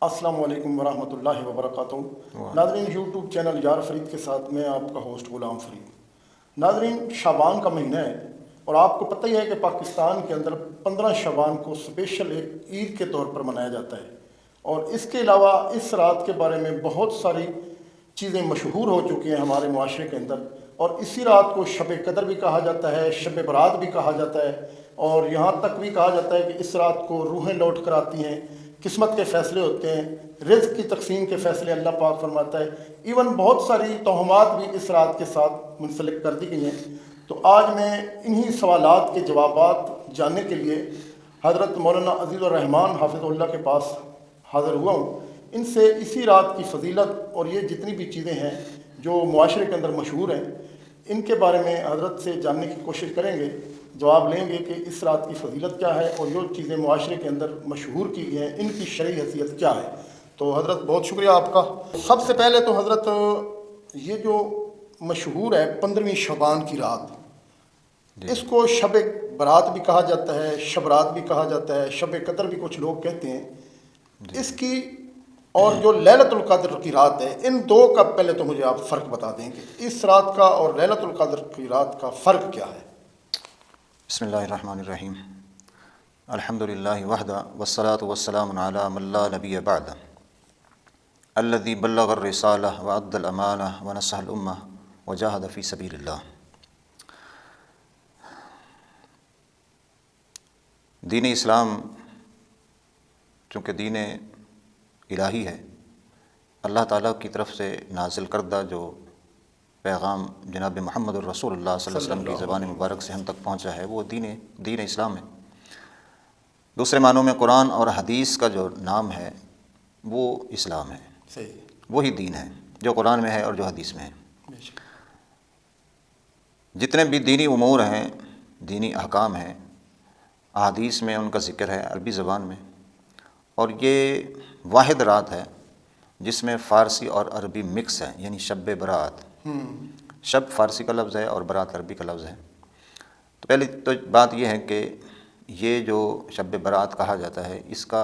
السلام علیکم ورحمۃ اللہ وبرکاتہ۔ ناظرین، یوٹیوب چینل یار فرید کے ساتھ میں آپ کا ہوسٹ غلام فرید۔ ناظرین، شعبان کا مہینہ ہے اور آپ کو پتہ ہی ہے کہ پاکستان کے اندر 15 شعبان کو اسپیشل ایک عید کے طور پر منایا جاتا ہے، اور اس کے علاوہ اس رات کے بارے میں بہت ساری چیزیں مشہور ہو چکی ہیں ہمارے معاشرے کے اندر، اور اسی رات کو شب قدر بھی کہا جاتا ہے، شب برات بھی کہا جاتا ہے، اور یہاں تک بھی کہا جاتا ہے کہ اس رات کو روحیں لوٹ کر آتی ہیں، قسمت کے فیصلے ہوتے ہیں، رزق کی تقسیم کے فیصلے اللہ پاک فرماتا ہے۔ ایون بہت ساری توہمات بھی اس رات کے ساتھ منسلک کر دی گئی ہیں۔ تو آج میں انہی سوالات کے جوابات جاننے کے لیے حضرت مولانا عزیز الرحمان حافظ اللہ کے پاس حاضر ہوا ہوں۔ ان سے اسی رات کی فضیلت اور یہ جتنی بھی چیزیں ہیں جو معاشرے کے اندر مشہور ہیں، ان کے بارے میں حضرت سے جاننے کی کوشش کریں گے، جواب لیں گے کہ اس رات کی فضیلت کیا ہے اور جو چیزیں معاشرے کے اندر مشہور کی ہیں ان کی شرعی حیثیت کیا ہے۔ تو حضرت بہت شکریہ آپ کا۔ سب سے پہلے تو حضرت یہ جو مشہور ہے 15ویں شعبان کی رات، اس کو شب برات بھی کہا جاتا ہے، شب رات بھی کہا جاتا ہے، شب قدر بھی کچھ لوگ کہتے ہیں۔ اس کی اور جو لیلۃ القدر کی رات ہے، ان دو کا پہلے تو مجھے آپ فرق بتا دیں کہ اس رات کا اور لیلۃ القدر کی رات کا فرق کیا ہے۔ بسم اللہ الرحمن الرحیم۔ الحمد للہ وحدہ والصلاة والسلام علی من لا نبی بعدہ الذی بلغ الرسالہ وأدى الامانہ ونصح الامہ وجاہد فی سبیل اللہ۔ دین اسلام چونکہ دین الہی ہے، اللہ تعالیٰ کی طرف سے نازل کردہ جو پیغام جناب محمد الرسول اللہ صلی اللہ علیہ وسلم کی زبان مبارک سے ہم تک پہنچا ہے، وہ دین اسلام ہے۔ دوسرے معنوں میں قرآن اور حدیث کا جو نام ہے وہ اسلام ہے، صحیح، وہی دین ہے جو قرآن میں ہے اور جو حدیث میں ہے۔ جتنے بھی دینی امور ہیں، دینی احکام ہیں، احادیث میں ان کا ذکر ہے عربی زبان میں، اور یہ واحد رات ہے جس میں فارسی اور عربی مکس ہے، یعنی شب برات۔ شب فارسی کا لفظ ہے اور برات عربی کا لفظ ہے۔ تو پہلی تو بات یہ ہے کہ یہ جو شب برات کہا جاتا ہے، اس کا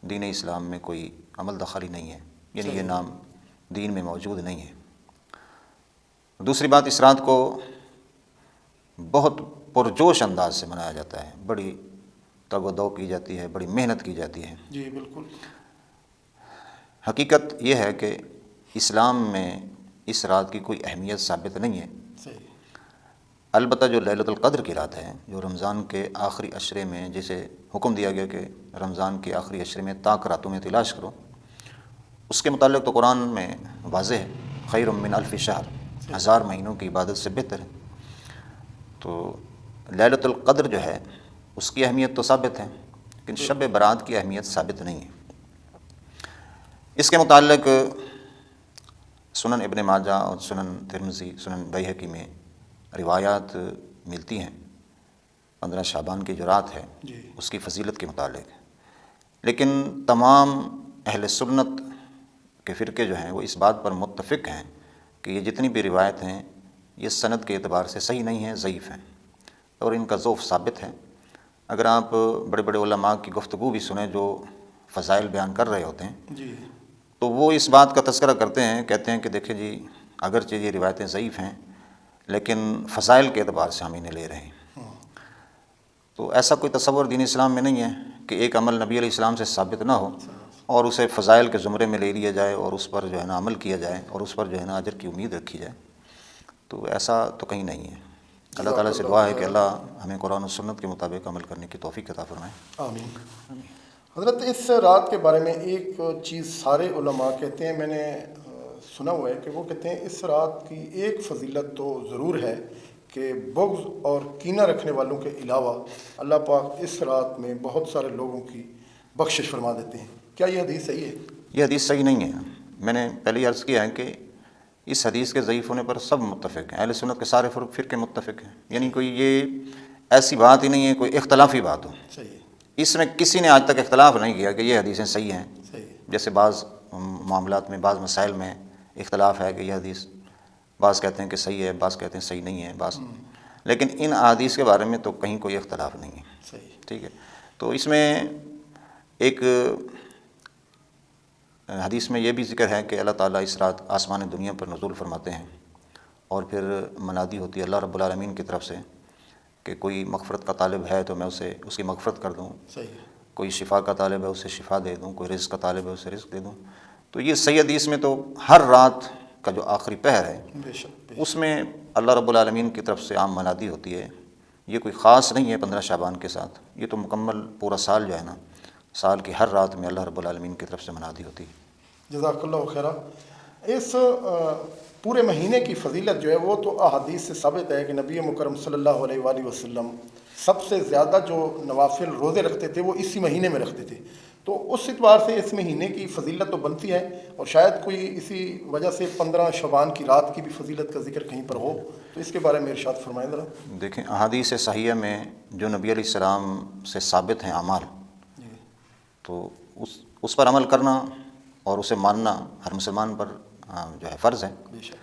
دین اسلام میں کوئی عمل دخلی نہیں ہے، یعنی یہ نام دین میں موجود نہیں ہے۔ دوسری بات، اس رات کو بہت پرجوش انداز سے منایا جاتا ہے، بڑی تگ و دو کی جاتی ہے، بڑی محنت کی جاتی ہے۔ جی بالکل۔ حقیقت یہ ہے کہ اسلام میں اس رات کی کوئی اہمیت ثابت نہیں ہے۔ صحیح۔ البتہ جو لیلۃ القدر کی رات ہے، جو رمضان کے آخری عشرے میں جسے حکم دیا گیا کہ رمضان کے آخری عشرے میں طاق راتوں میں تلاش کرو، اس کے متعلق تو قرآن میں واضح ہے، خیر من الف شہر، 1000 مہینوں کی عبادت سے بہتر ہے۔ تو لیلۃ القدر جو ہے اس کی اہمیت تو ثابت ہے، لیکن شب برات کی اہمیت ثابت نہیں ہے۔ اس کے متعلق سنن ابن ماجہ اور سنن ترمذی، سنن بیہقی میں روایات ملتی ہیں 15 شعبان کی جو رات ہے اس کی فضیلت کے متعلق، لیکن تمام اہل سنت کے فرقے جو ہیں وہ اس بات پر متفق ہیں کہ یہ جتنی بھی روایت ہیں یہ سند کے اعتبار سے صحیح نہیں ہیں، ضعیف ہیں، اور ان کا ضعف ثابت ہے۔ اگر آپ بڑے بڑے علماء کی گفتگو بھی سنیں جو فضائل بیان کر رہے ہوتے ہیں، تو وہ اس بات کا تذکرہ کرتے ہیں، کہتے ہیں کہ دیکھیں جی، اگرچہ یہ روایتیں ضعیف ہیں لیکن فضائل کے اعتبار سے ہم انہیں لے رہے ہیں۔ تو ایسا کوئی تصور دین اسلام میں نہیں ہے کہ ایک عمل نبی علیہ السلام سے ثابت نہ ہو اور اسے فضائل کے زمرے میں لے لیا جائے اور اس پر جو ہے نا عمل کیا جائے اور اس پر جو ہے نا اجر کی امید رکھی جائے، تو ایسا تو کہیں نہیں ہے۔ اللہ تعالیٰ سے دعا ہے کہ اللہ ہمیں قرآن و سنت کے مطابق عمل کرنے کی توفیق عطا فرمائے۔ آمین۔ حضرت اس رات کے بارے میں ایک چیز سارے علماء کہتے ہیں، میں نے سنا ہوا ہے کہ وہ کہتے ہیں اس رات کی ایک فضیلت تو ضرور ہے کہ بغض اور کینہ رکھنے والوں کے علاوہ اللہ پاک اس رات میں بہت سارے لوگوں کی بخشش فرما دیتے ہیں۔ کیا یہ حدیث صحیح ہے؟ یہ حدیث صحیح نہیں ہے۔ میں نے پہلے عرض کیا ہے کہ اس حدیث کے ضعیف ہونے پر سب متفق ہیں، اہل سنت کے سارے فرقے متفق ہیں، یعنی کوئی یہ ایسی بات ہی نہیں ہے کوئی اختلافی بات ہو۔ صحیح۔ اس میں کسی نے آج تک اختلاف نہیں کیا کہ یہ حدیثیں صحیح ہیں۔ صحیح۔ جیسے بعض معاملات میں، بعض مسائل میں اختلاف ہے کہ یہ حدیث، بعض کہتے ہیں کہ صحیح ہے، بعض کہتے ہیں صحیح نہیں ہے، بعض، لیکن ان احادیث کے بارے میں تو کہیں کوئی اختلاف نہیں ہے۔ صحیح۔ ٹھیک ہے۔ تو اس میں ایک حدیث میں یہ بھی ذکر ہے کہ اللہ تعالیٰ اس رات آسمان دنیا پر نزول فرماتے ہیں اور پھر منادی ہوتی ہے اللہ رب العالمین کی طرف سے کہ کوئی مغفرت کا طالب ہے تو میں اسے اس کی مغفرت کر دوں، صحیح ہے، کوئی شفا کا طالب ہے اسے شفا دے دوں، کوئی رزق کا طالب ہے اسے رزق دے دوں۔ تو یہ صحیح حدیث میں تو ہر رات کا جو آخری پہر ہے بے شک اس میں اللہ رب العالمین کی طرف سے عام منادی ہوتی ہے۔ یہ کوئی خاص نہیں ہے 15 شعبان کے ساتھ، یہ تو مکمل پورا سال جو ہے نا، سال کی ہر رات میں اللہ رب العالمین کی طرف سے منادی ہوتی ہے۔ جزاک اللہ خیرہ۔ اس پورے مہینے کی فضیلت جو ہے وہ تو احادیث سے ثابت ہے کہ نبی مکرم صلی اللہ علیہ وآلہ وسلم سب سے زیادہ جو نوافل روزے رکھتے تھے وہ اسی مہینے میں رکھتے تھے، تو اس اعتبار سے اس مہینے کی فضیلت تو بنتی ہے، اور شاید کوئی اسی وجہ سے 15 شعبان کی رات کی بھی فضیلت کا ذکر کہیں پر ہو، تو اس کے بارے میں ارشاد فرمائیں ذرا۔ دیکھیں احادیث صحیحہ میں جو نبی علیہ السلام سے ثابت ہیں اعمال، جی تو اس پر عمل کرنا اور اسے ماننا ہر مسلمان پر جو ہے فرض ہے۔ بے شک۔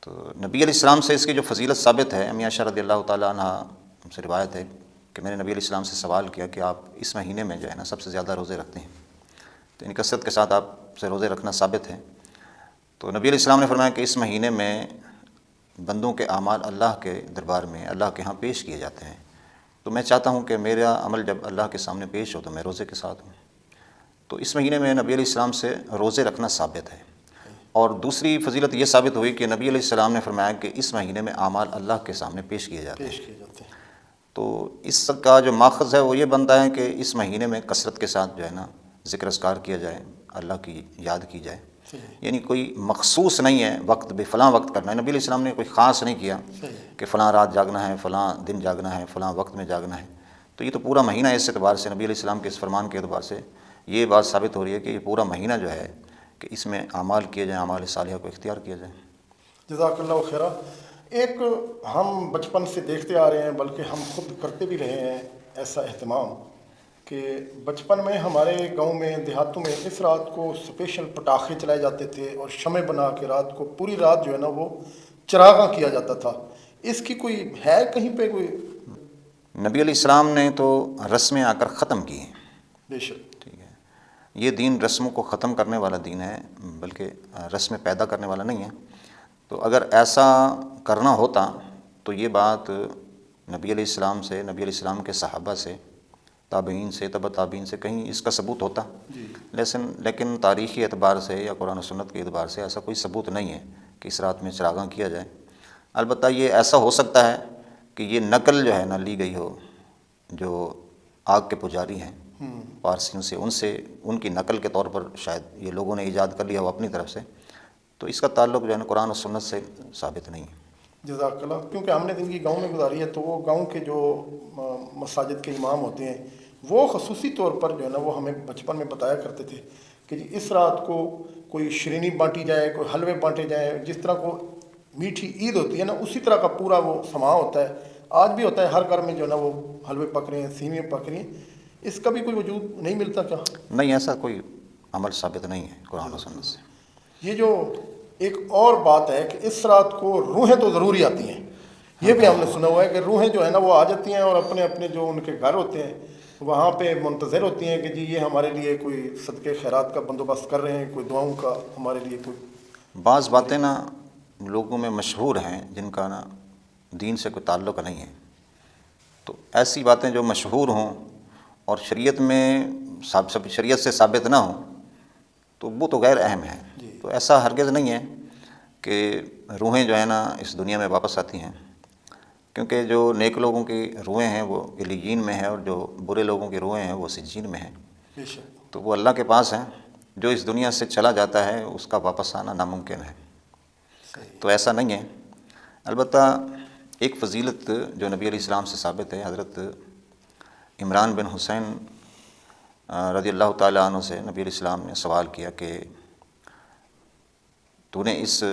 تو نبی علیہ السلام سے اس کی جو فضیلت ثابت ہے، امی عائشہ رضی اللہ تعالیٰ عنہ سے روایت ہے کہ میں نے نبی علیہ السلام سے سوال کیا کہ آپ اس مہینے میں جو ہے نا سب سے زیادہ روزے رکھتے ہیں، تو ان کثرت کے ساتھ آپ سے روزے رکھنا ثابت ہے۔ تو نبی علیہ السلام نے فرمایا کہ اس مہینے میں بندوں کے اعمال اللہ کے دربار میں اللہ کے ہاں پیش کیے جاتے ہیں، تو میں چاہتا ہوں کہ میرا عمل جب اللہ کے سامنے پیش ہو تو میں روزے کے ساتھ ہوں۔ تو اس مہینے میں نبی علیہ السلام سے روزے رکھنا ثابت ہے۔ اور دوسری فضیلت یہ ثابت ہوئی کہ نبی علیہ السلام نے فرمایا کہ اس مہینے میں اعمال اللہ کے سامنے پیش کیے جاتے ہیں۔ پیش کیے جاتے ہیں۔ تو اس کا جو ماخذ ہے وہ یہ بنتا ہے کہ اس مہینے میں کثرت کے ساتھ جو ہے نا ذکر اذکار کیا جائے، اللہ کی یاد کی جائے، صحیح یعنی کوئی مخصوص نہیں ہے وقت بے فلاں وقت کرنا ہے۔ نبی علیہ السلام نے کوئی خاص نہیں کیا صحیح کہ فلاں رات جاگنا ہے، فلاں دن جاگنا ہے، فلاں وقت میں جاگنا ہے۔ تو یہ تو پورا مہینہ اس اعتبار سے نبی علیہ السلام کے اس فرمان کے اعتبار سے یہ بات ثابت ہو رہی ہے کہ یہ پورا مہینہ جو ہے کہ اس میں اعمال کیے جائیں، اعمال صالحہ کو اختیار کیا جائے۔ جزاک اللہ خیرہ۔ ایک ہم بچپن سے دیکھتے آ رہے ہیں، بلکہ ہم خود کرتے بھی رہے ہیں ایسا اہتمام، کہ بچپن میں ہمارے گاؤں میں دیہاتوں میں اس رات کو اسپیشل پٹاخے چلائے جاتے تھے اور شمع بنا کے رات کو پوری رات جو ہے نا وہ چراغاں کیا جاتا تھا۔ اس کی کوئی ہے کہیں پہ کوئی؟ نبی علیہ السلام نے تو رسمیں آ کر ختم کی ہیں، بے شک۔ ٹھیک ہے، یہ دین رسموں کو ختم کرنے والا دین ہے، بلکہ رسمیں پیدا کرنے والا نہیں ہے۔ تو اگر ایسا کرنا ہوتا تو یہ بات نبی علیہ السلام سے، نبی علیہ السلام کے صحابہ سے، تابعین سے، تبع تابعین سے کہیں اس کا ثبوت ہوتا، جی لیکن تاریخی اعتبار سے یا قرآن و سنت کے اعتبار سے ایسا کوئی ثبوت نہیں ہے کہ اس رات میں چراغاں کیا جائے۔ البتہ یہ ایسا ہو سکتا ہے کہ یہ نقل جو ہے نا لی گئی ہو، جو آگ کے پجاری ہیں پارسیوں سے، ان کی نقل کے طور پر شاید یہ لوگوں نے ایجاد کر لیا ہو اپنی طرف سے، تو اس کا تعلق جو ہے نا قرآن و سنت سے ثابت نہیں ہے۔ جزاک اللہ۔ کیونکہ ہم نے زندگی گاؤں میں گزاری ہے، تو وہ گاؤں کے جو مساجد کے امام ہوتے ہیں وہ خصوصی طور پر جو ہے نا وہ ہمیں بچپن میں بتایا کرتے تھے کہ جی اس رات کو کوئی شرینی بانٹی جائے، کوئی حلوے بانٹے جائیں، جس طرح کو میٹھی عید ہوتی ہے نا اسی طرح کا پورا وہ سماع ہوتا ہے۔ آج بھی ہوتا ہے، ہر گھر میں جو ہے نا وہ حلوے پک رہے ہیں، سیویاں پک رہی ہیں۔ اس کا بھی کوئی وجود نہیں ملتا کیا؟ نہیں، ایسا کوئی عمل ثابت نہیں ہے قرآن و سنت سے۔ یہ جو ایک اور بات ہے کہ اس رات کو روحیں تو ضروری آتی ہیں، یہ بھی ہم نے سنا ہوا ہے کہ روحیں جو ہے نا وہ آ جاتی ہیں اور اپنے اپنے جو ان کے گھر ہوتے ہیں وہاں پہ منتظر ہوتی ہیں کہ جی یہ ہمارے لیے کوئی صدقے خیرات کا بندوبست کر رہے ہیں، کوئی دعاؤں کا ہمارے لیے کوئی۔ بعض باتیں نا لوگوں میں مشہور ہیں جن کا نا دین سے کوئی تعلق نہیں ہے، تو ایسی باتیں جو مشہور ہوں اور شریعت میں شریعت سے ثابت نہ ہوں تو وہ تو غیر اہم ہے۔ تو ایسا ہرگز نہیں ہے کہ روحیں جو ہے نا اس دنیا میں واپس آتی ہیں، کیونکہ جو نیک لوگوں کی روحیں ہیں وہ علیین میں ہیں اور جو برے لوگوں کی روحیں ہیں وہ سجین میں ہیں، بے شک۔ تو وہ اللہ کے پاس ہیں۔ جو اس دنیا سے چلا جاتا ہے اس کا واپس آنا ناممکن ہے، تو ایسا نہیں ہے۔ البتہ ایک فضیلت جو نبی علیہ السلام سے ثابت ہے، حضرت عمران بن حسین رضی اللہ تعالیٰ عنہ سے نبی علیہ السلام نے سوال کیا کہ تو نے اس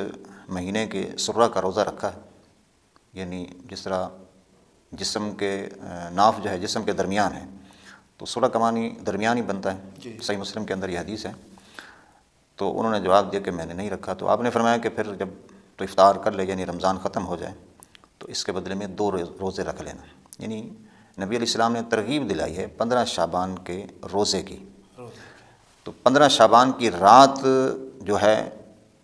مہینے کے سرہ کا روزہ رکھا ہے، یعنی جس طرح جسم کے ناف جو ہے جسم کے درمیان ہے، تو سرہ کا معنی درمیان ہی بنتا ہے، صحیح مسلم کے اندر یہ حدیث ہے۔ تو انہوں نے جواب دیا کہ میں نے نہیں رکھا، تو آپ نے فرمایا کہ پھر جب تو افطار کر لے، یعنی رمضان ختم ہو جائے تو اس کے بدلے میں 2 روزے رکھ لینا۔ یعنی نبی علیہ السلام نے ترغیب دلائی ہے 15 شعبان کے روزے کی، تو 15 شعبان کی رات جو ہے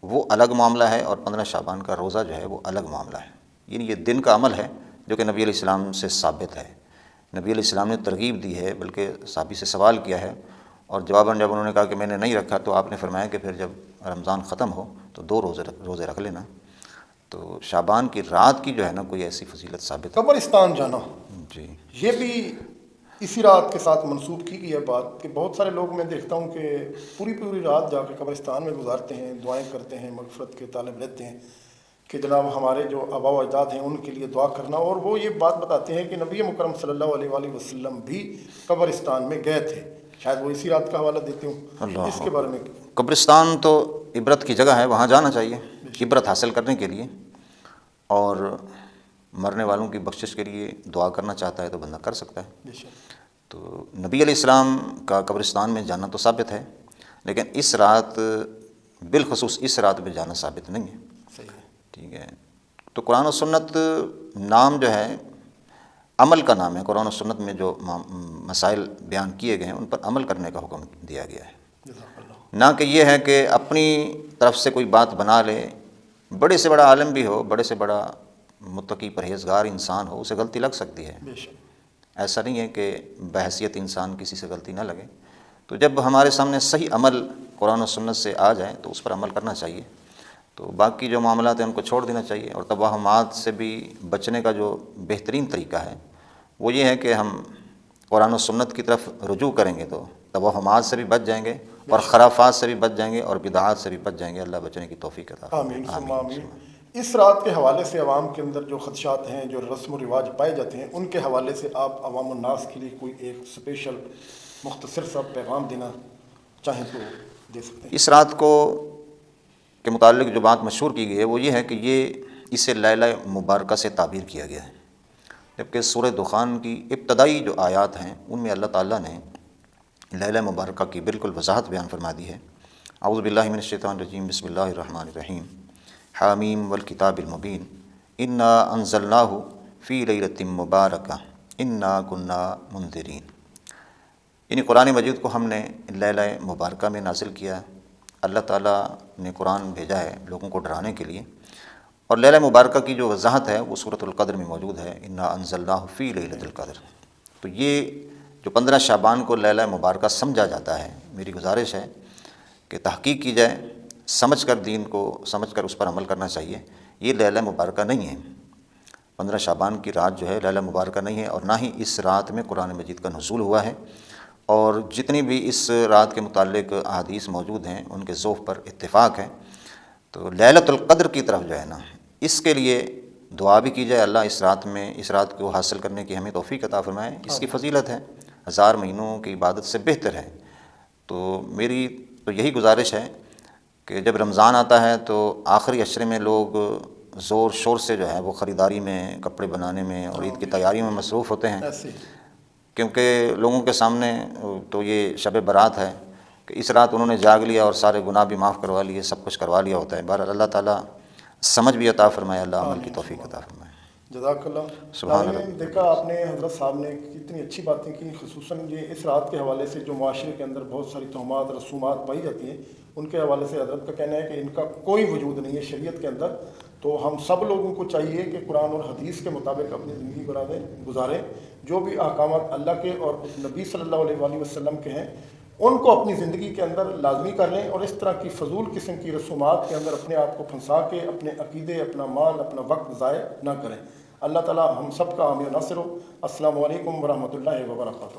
وہ الگ معاملہ ہے، اور 15 شعبان کا روزہ جو ہے وہ الگ معاملہ ہے. یعنی یہ دن کا عمل ہے جو کہ نبی علیہ السلام سے ثابت ہے. نبی علیہ السلام نے ترغیب دی ہے، بلکہ صحابی سے سوال کیا ہے، اور جواباً جب انہوں نے کہا کہ میں نے نہیں رکھا، تو آپ نے فرمایا کہ پھر جب رمضان ختم ہو تو 2 روزے رکھ لینا. تو شعبان کی رات کی جو ہے نا کوئی ایسی فضیلت ثابت قبرستان جانا، جی یہ بھی اسی رات کے ساتھ منسوب کی گئی ہے بات کہ بہت سارے لوگ میں دیکھتا ہوں کہ پوری رات جا کے قبرستان میں گزارتے ہیں، دعائیں کرتے ہیں، مغفرت کے طالب رہتے ہیں کہ جناب ہمارے جو آبا و اجداد ہیں ان کے لیے دعا کرنا. اور وہ یہ بات بتاتے ہیں کہ نبی مکرم صلی اللہ علیہ وآلہ وسلم بھی قبرستان میں گئے تھے. شاید وہ اسی رات کا حوالہ دیتے ہوں. اس کے بارے میں قبرستان تو عبرت کی جگہ ہے، وہاں جانا چاہیے عبرت حاصل کرنے کے لیے، اور مرنے والوں کی بخشش کے لیے دعا کرنا چاہتا ہے تو بندہ کر سکتا ہے. بے شک. تو نبی علیہ السلام کا قبرستان میں جانا تو ثابت ہے، لیکن اس رات بالخصوص اس رات میں جانا ثابت نہیں ہے. صحیح ہے. ٹھیک ہے. تو قرآن و سنت نام جو ہے عمل کا نام ہے. قرآن و سنت میں جو مسائل بیان کیے گئے ہیں ان پر عمل کرنے کا حکم دیا گیا ہے، جزاک اللہ. نہ کہ یہ ہے کہ اپنی طرف سے کوئی بات بنا لے. بڑے سے بڑا عالم بھی ہو، بڑے سے بڑا متقی پرہیزگار انسان ہو، اسے غلطی لگ سکتی ہے. بے شک. ایسا نہیں ہے کہ بحیثیت انسان کسی سے غلطی نہ لگے. تو جب ہمارے سامنے صحیح عمل قرآن و سنت سے آ جائے تو اس پر عمل کرنا چاہیے. تو باقی جو معاملات ہیں ان کو چھوڑ دینا چاہیے. اور توہمات سے بھی بچنے کا جو بہترین طریقہ ہے وہ یہ ہے کہ ہم قرآن و سنت کی طرف رجوع کریں گے تو توہمات سے بھی بچ جائیں گے، اور خرافات سے بھی بچ جائیں گے، اور بدعات سے بھی بچ جائیں گے. اللہ بچنے کی توفیق عطا فرمائے. آمین ثم آمین. اس رات کے حوالے سے عوام کے اندر جو خدشات ہیں، جو رسم و رواج پائے جاتے ہیں، ان کے حوالے سے آپ عوام الناس کے لیے کوئی ایک اسپیشل مختصر سا پیغام دینا چاہیں تو دے سکتے ہیں. اس رات کو کے متعلق جو بات مشہور کی گئی ہے وہ یہ ہے کہ اسے لیلہ مبارکہ سے تعبیر کیا گیا ہے، جبکہ سورہ دخان کی ابتدائی جو آیات ہیں ان میں اللہ تعالیٰ نے لیلہ مبارکہ کی بالکل وضاحت بیان فرما دی ہے. اعوذ باللہ من الشیطان الرجیم، بسم اللہ الرحمن الرحیم. حامیم والکتاب المبین انا انزلناہ فی لیلۃ مبارکہ انا کنا منذرین. یعنی قرآن مجید کو ہم نے لیلہ مبارکہ میں نازل کیا. اللہ تعالیٰ نے قرآن بھیجا ہے لوگوں کو ڈرانے کے لیے، اور لیلہ مبارکہ کی جو وضاحت ہے وہ سورۃ القدر میں موجود ہے، انا انزلناہ فی لیلۃ القدر. تو یہ جو 15 شعبان کو لیلہ مبارکہ سمجھا جاتا ہے، میری گزارش ہے کہ تحقیق کی جائے، سمجھ کر دین کو سمجھ کر اس پر عمل کرنا چاہیے. یہ لیلہ مبارکہ نہیں ہے. 15 شعبان کی رات جو ہے لیلہ مبارکہ نہیں ہے، اور نہ ہی اس رات میں قرآن مجید کا نزول ہوا ہے. اور جتنی بھی اس رات کے متعلق احادیث موجود ہیں ان کے ذوق پر اتفاق ہے. تو لیلۃ القدر کی طرف جو ہے نا اس کے لیے دعا بھی کی جائے، اللہ اس رات کو حاصل کرنے کی ہمیں توفیق عطا فرمائے. اس کی فضیلت ہے 1000 مہینوں کی عبادت سے بہتر ہے. تو میری تو یہی گزارش ہے کہ جب رمضان آتا ہے تو آخری عشرے میں لوگ زور شور سے جو ہے وہ خریداری میں، کپڑے بنانے میں اور عید کی تیاریوں میں مصروف ہوتے ہیں، کیونکہ لوگوں کے سامنے تو یہ شب برات ہے کہ اس رات انہوں نے جاگ لیا اور سارے گناہ بھی معاف کروا لیے، سب کچھ کروا لیا ہوتا ہے. بہرحال اللہ تعالیٰ سمجھ بھی عطا فرمائے، اللہ عمل کی توفیق عطا فرمائے. جزاک اللہ. سبحان اللہ. دیکھا آپ نے حضرت صاحب نے کتنی اچھی باتیں کی، خصوصاً یہ اس رات کے حوالے سے جو معاشرے کے اندر بہت ساری تہمات رسومات پائی جاتی ہیں ان کے حوالے سے حضرت کا کہنا ہے کہ ان کا کوئی وجود نہیں ہے شریعت کے اندر. تو ہم سب لوگوں کو چاہیے کہ قرآن اور حدیث کے مطابق اپنی زندگی گزاریں. جو بھی احکامات اللہ کے اور نبی صلی اللہ علیہ وآلہ وسلم کے ہیں ان کو اپنی زندگی کے اندر لازمی کر لیں، اور اس طرح کی فضول قسم کی رسومات کے اندر اپنے آپ کو پھنسا کے اپنے عقیدے، اپنا مال، اپنا وقت ضائع نہ کریں. اللہ تعالیٰ ہم سب کا حامی و ناصر ہو. السلام علیکم ورحمۃ اللہ وبرکاتہ.